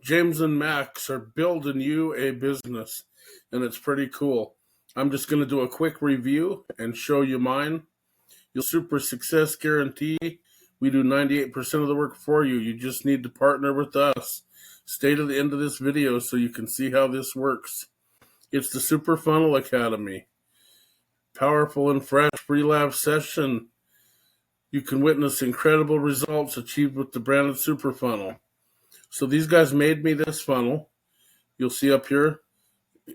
James and Max are building you a business, and it's pretty cool. I'm just going to do a quick review and show you mine. Your super success guarantee. We do 98% of the work for you. You just need to partner with us. Stay to the end of this video so you can see how this works. It's the Super Funnel Academy. Powerful and fresh pre-lab session. You can witness incredible results achieved with the branded Super Funnel. So these guys made me this funnel. You'll see up here,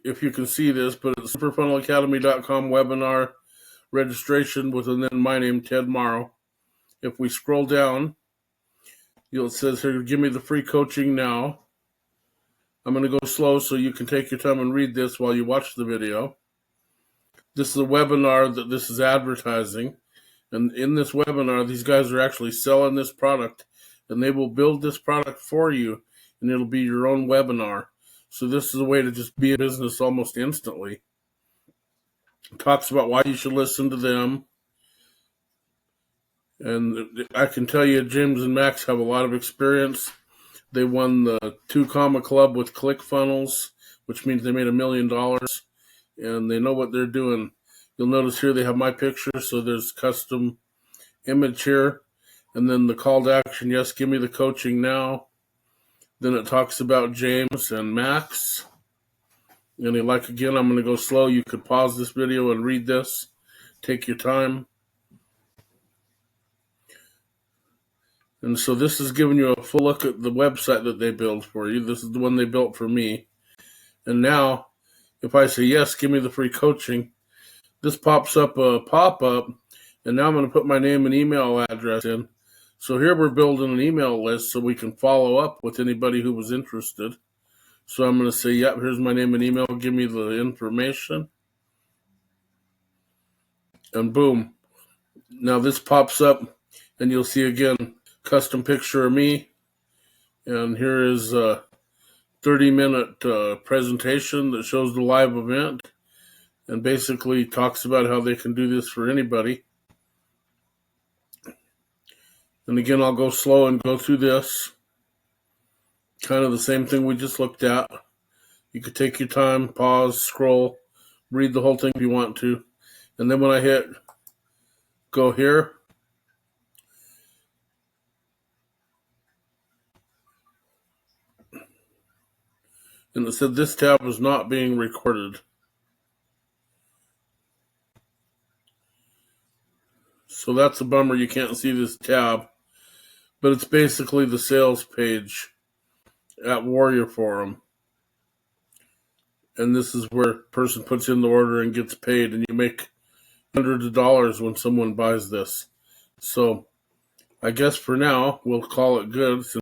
if you can see this, but it's superfunnelacademy.com webinar registration with, and then my name, Ted Morrow. If we scroll down, it says here, give me the free coaching now. I'm going to go slow so you can take your time and read this while you watch the video. This is a webinar that this is advertising. And in this webinar, these guys are actually selling this product, and they will build this product for you, and it'll be your own webinar. So this is a way to just be in business almost instantly. It talks about why you should listen to them. And I can tell you, James and Max have a lot of experience. They won the 2 Comma Club with ClickFunnels, which means they made $1 million, and they know what they're doing. You'll notice here they have my picture, so there's custom image here, and then the call to action, yes, give me the coaching now. Then it talks about James and Max. And again, I'm going to go slow. You could pause this video and read this. Take your time. And so this is giving you a full look at the website that they built for you. This is the one they built for me. And now, if I say, yes, give me the free coaching, this pops up a pop-up, and now I'm going to put my name and email address in. So here we're building an email list so we can follow up with anybody who was interested. So I'm going to say, yep, here's my name and email. Give me the information. And boom. Now this pops up, and you'll see again, custom picture of me. And here is a 30-minute presentation that shows the live event and basically talks about how they can do this for anybody. And again, I'll go slow and go through this. Kind of the same thing we just looked at. You could take your time, pause, scroll, read the whole thing if you want to. And then when I hit go here, and it said this tab is not being recorded. So that's a bummer, you can't see this tab. But it's basically the sales page at Warrior Forum. And this is where a person puts in the order and gets paid, and you make hundreds of dollars when someone buys this. So I guess for now, we'll call it good since